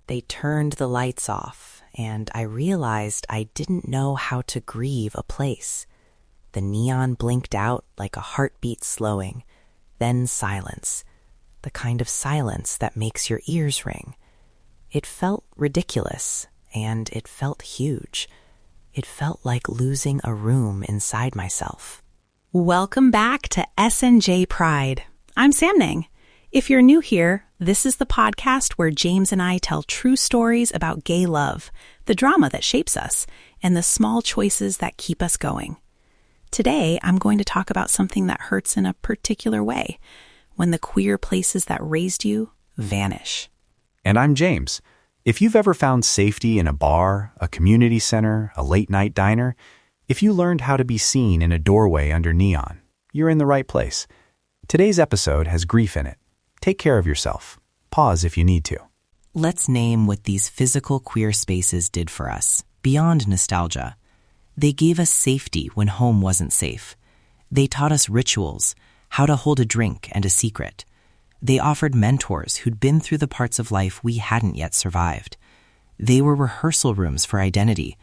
They turned the lights off, and I realized I didn't know how to grieve a place. The neon blinked out like a heartbeat slowing, then silence, the kind of silence that makes your ears ring. It felt ridiculous, and it felt huge. It felt like losing a room inside myself. Welcome back to S&J Pride. I'm Samnang. If you're new here, this is the podcast where James and I tell true stories about gay love, the drama that shapes us, and the small choices that keep us going. Today, I'm going to talk about something that hurts in a particular way, when the queer places that raised you vanish. And I'm James. If you've ever found safety in a bar, a community center, a late-night diner, if you learned how to be seen in a doorway under neon, you're in the right place. Today's episode has grief in it. Take care of yourself. Pause if you need to. Let's name what these physical queer spaces did for us, beyond nostalgia. They gave us safety when home wasn't safe. They taught us rituals, how to hold a drink and a secret. They offered mentors who'd been through the parts of life we hadn't yet survived. They were rehearsal rooms for identity,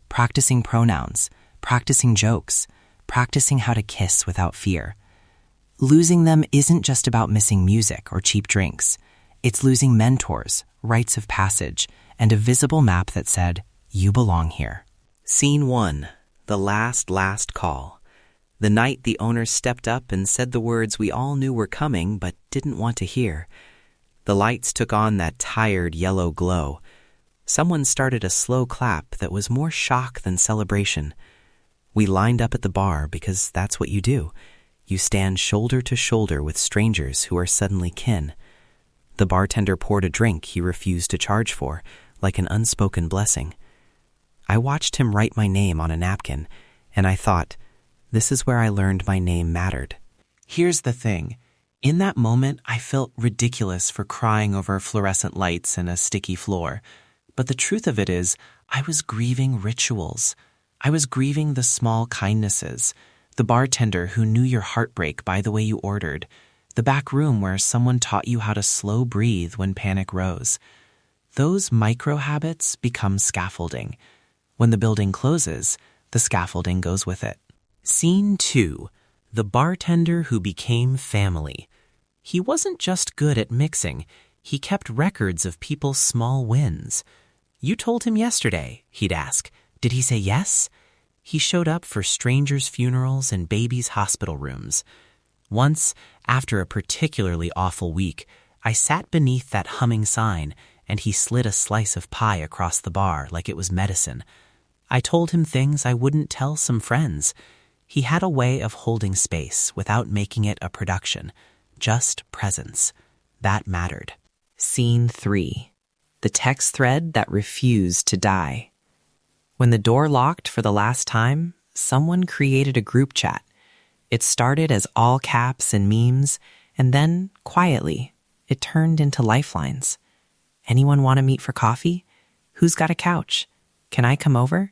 practicing pronouns, practicing jokes, practicing how to kiss without fear. Losing them isn't just about missing music or cheap drinks. It's losing mentors, rites of passage, and a visible map that said, "You belong here." Scene 1. The last call. The night the owners stepped up and said the words we all knew were coming but didn't want to hear. The lights took on that tired yellow glow. Someone started a slow clap that was more shock than celebration. We lined up at the bar because that's what you do. You stand shoulder to shoulder with strangers who are suddenly kin. The bartender poured a drink he refused to charge for, like an unspoken blessing. I watched him write my name on a napkin, and I thought, this is where I learned my name mattered. Here's the thing. In that moment, I felt ridiculous for crying over fluorescent lights and a sticky floor. But the truth of it is, I was grieving rituals. I was grieving the small kindnesses. The bartender who knew your heartbreak by the way you ordered. The back room where someone taught you how to slow breathe when panic rose. Those micro habits become scaffolding. When the building closes, the scaffolding goes with it. Scene 2. The bartender who became family. He wasn't just good at mixing. He kept records of people's small wins. You told him yesterday, he'd ask. Did he say yes? He showed up for strangers' funerals and babies' hospital rooms. Once, after a particularly awful week, I sat beneath that humming sign, and he slid a slice of pie across the bar like it was medicine. I told him things I wouldn't tell some friends. He had a way of holding space without making it a production, just presence. That mattered. Scene 3. The text thread that refused to die. When the door locked for the last time, someone created a group chat. It started as all caps and memes, and then, quietly, it turned into lifelines. Anyone want to meet for coffee? Who's got a couch? Can I come over?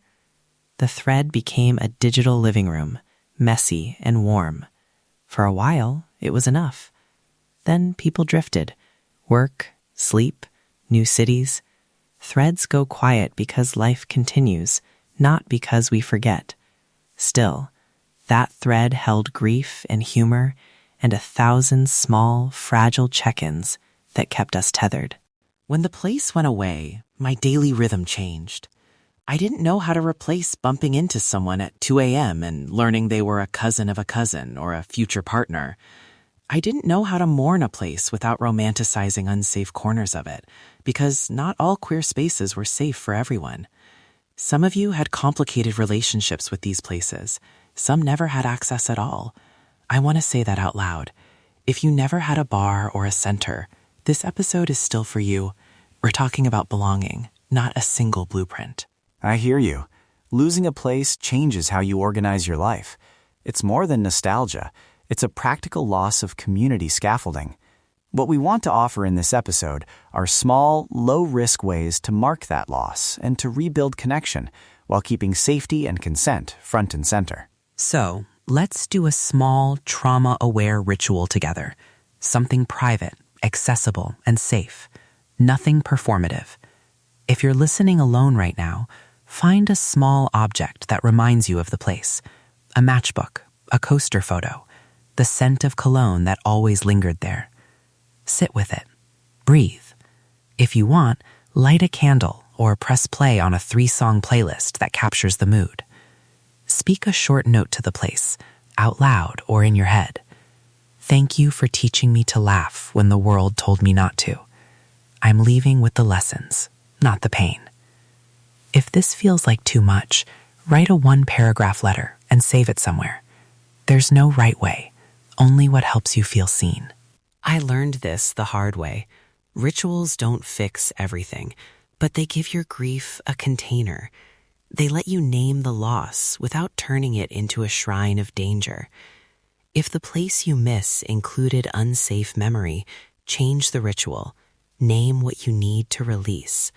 The thread became a digital living room, messy and warm. For a while, it was enough. Then people drifted. Work, sleep, new cities. Threads go quiet because life continues, not because we forget. Still, that thread held grief and humor and 1,000 small, fragile check-ins that kept us tethered. When the place went away, my daily rhythm changed. I didn't know how to replace bumping into someone at 2 a.m. and learning they were a cousin of a cousin or a future partner. I didn't know how to mourn a place without romanticizing unsafe corners of it, because not all queer spaces were safe for everyone. Some of you had complicated relationships with these places. Some never had access at all. I want to say that out loud. If you never had a bar or a center, this episode is still for you. We're talking about belonging, not a single blueprint. I hear you. Losing a place changes how you organize your life. It's more than nostalgia. It's a practical loss of community scaffolding. What we want to offer in this episode are small, low-risk ways to mark that loss and to rebuild connection while keeping safety and consent front and center. So, let's do a small, trauma-aware ritual together. Something private, accessible, and safe. Nothing performative. If you're listening alone right now, find a small object that reminds you of the place. A matchbook, a coaster photo, the scent of cologne that always lingered there. Sit with it. Breathe. If you want, light a candle or press play on a 3-song playlist that captures the mood. Speak a short note to the place, out loud or in your head. Thank you for teaching me to laugh when the world told me not to. I'm leaving with the lessons, not the pain. If this feels like too much, write a 1-paragraph letter and save it somewhere. There's no right way, only what helps you feel seen. I learned this the hard way. Rituals don't fix everything, but they give your grief a container. They let you name the loss without turning it into a shrine of danger. If the place you miss included unsafe memory, change the ritual. Name what you need to release.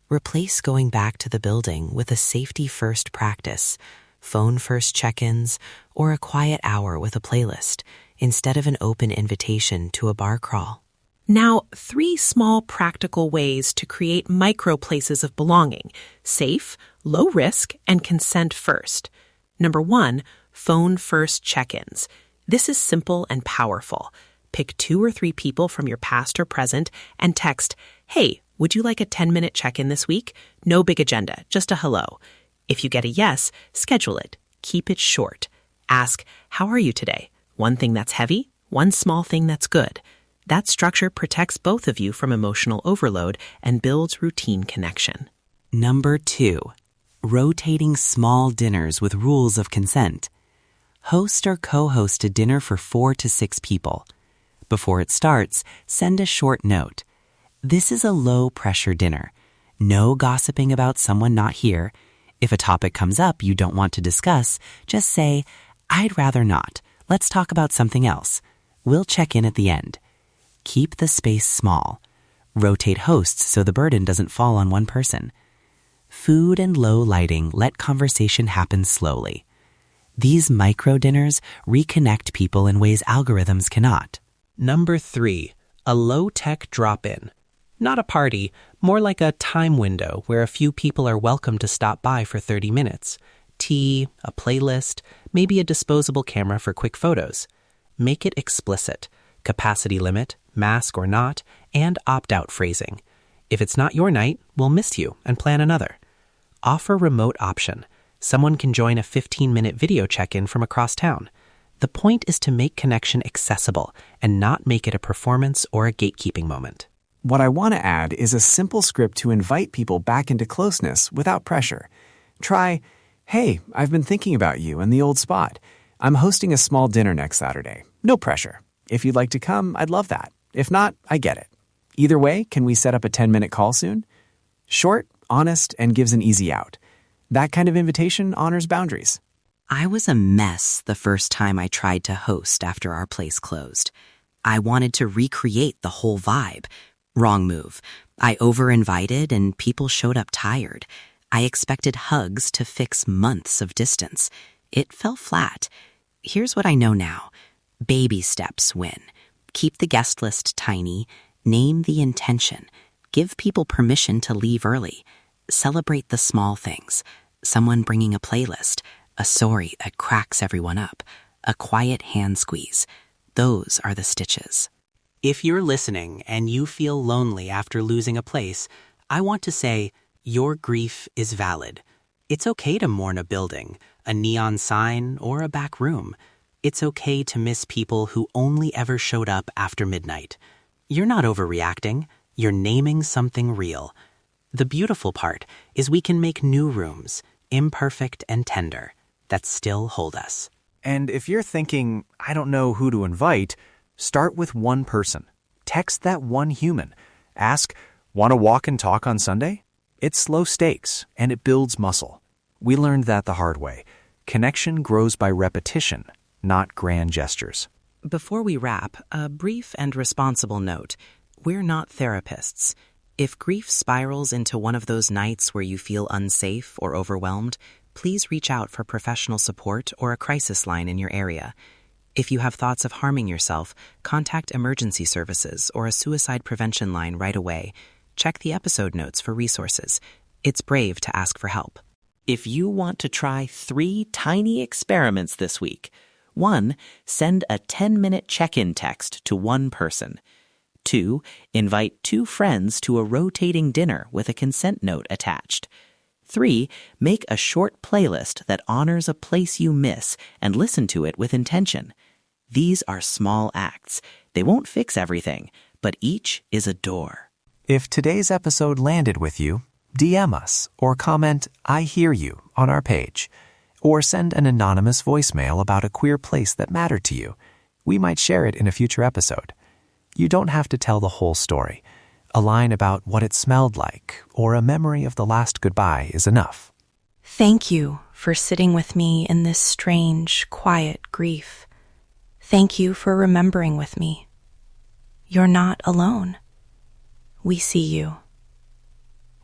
Replace going back to the building with a safety-first practice, phone-first check-ins, or a quiet hour with a playlist, instead of an open invitation to a bar crawl. Now, 3 small practical ways to create micro places of belonging: safe, low risk, and consent first. Number 1, phone first check-ins. This is simple and powerful. Pick 2 or 3 people from your past or present and text, "Hey, would you like a 10-minute check-in this week?" No big agenda, just a hello. If you get a yes, schedule it. Keep it short. Ask, "How are you today?" One thing that's heavy, one small thing that's good. That structure protects both of you from emotional overload and builds routine connection. Number 2, rotating small dinners with rules of consent. Host or co-host a dinner for 4 to 6 people. Before it starts, send a short note. This is a low-pressure dinner. No gossiping about someone not here. If a topic comes up you don't want to discuss, just say, "I'd rather not. Let's talk about something else. We'll check in at the end." Keep the space small. Rotate hosts so the burden doesn't fall on one person. Food and low lighting let conversation happen slowly. These micro dinners reconnect people in ways algorithms cannot. Number 3, a low-tech drop-in. Not a party, more like a time window where a few people are welcome to stop by for 30 minutes. Tea, a playlist, maybe a disposable camera for quick photos. Make it explicit. Capacity limit, mask or not, and opt-out phrasing. If it's not your night, we'll miss you and plan another. Offer remote option. Someone can join a 15-minute video check-in from across town. The point is to make connection accessible and not make it a performance or a gatekeeping moment. What I want to add is a simple script to invite people back into closeness without pressure. Try, "Hey, I've been thinking about you and the old spot. I'm hosting a small dinner next Saturday. No pressure. If you'd like to come, I'd love that. If not, I get it. Either way, can we set up a 10-minute call soon?" Short, honest, and gives an easy out. That kind of invitation honors boundaries. I was a mess the first time I tried to host after our place closed. I wanted to recreate the whole vibe. Wrong move. I over-invited and people showed up tired. I expected hugs to fix months of distance. It fell flat. Here's what I know now. Baby steps win. Keep the guest list tiny. Name the intention. Give people permission to leave early. Celebrate the small things. Someone bringing a playlist. A story that cracks everyone up. A quiet hand squeeze. Those are the stitches. If you're listening and you feel lonely after losing a place, I want to say your grief is valid. It's okay to mourn a building, a neon sign, or a back room. It's okay to miss people who only ever showed up after midnight. You're not overreacting. You're naming something real. The beautiful part is we can make new rooms, imperfect and tender, that still hold us. And if you're thinking, "I don't know who to invite," start with one person. Text that one human. Ask, "Want to walk and talk on Sunday?" It's low stakes, and it builds muscle. We learned that the hard way. Connection grows by repetition, not grand gestures. Before we wrap, a brief and responsible note. We're not therapists. If grief spirals into one of those nights where you feel unsafe or overwhelmed, please reach out for professional support or a crisis line in your area. If you have thoughts of harming yourself, contact emergency services or a suicide prevention line right away. check the episode notes for resources. It's brave to ask for help. If you want to try 3 tiny experiments this week, 1, send a 10-minute check-in text to one person. 2, invite 2 friends to a rotating dinner with a consent note attached. 3, make a short playlist that honors a place you miss and listen to it with intention. These are small acts. They won't fix everything, but each is a door. If today's episode landed with you, DM us or comment "I hear you" on our page, or send an anonymous voicemail about a queer place that mattered to you. We might share it in a future episode. You don't have to tell the whole story. A line about what it smelled like or a memory of the last goodbye is enough. Thank you for sitting with me in this strange, quiet grief. Thank you for remembering with me. You're not alone. We see you.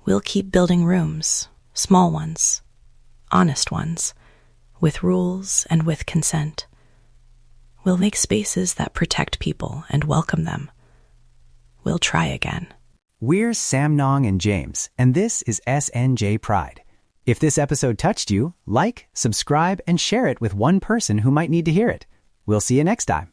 We'll keep building rooms, small ones, honest ones, with rules and with consent. We'll make spaces that protect people and welcome them. We'll try again. We're Samnang and James, and this is SNJ Pride. If this episode touched you, like, subscribe, and share it with one person who might need to hear it. We'll see you next time.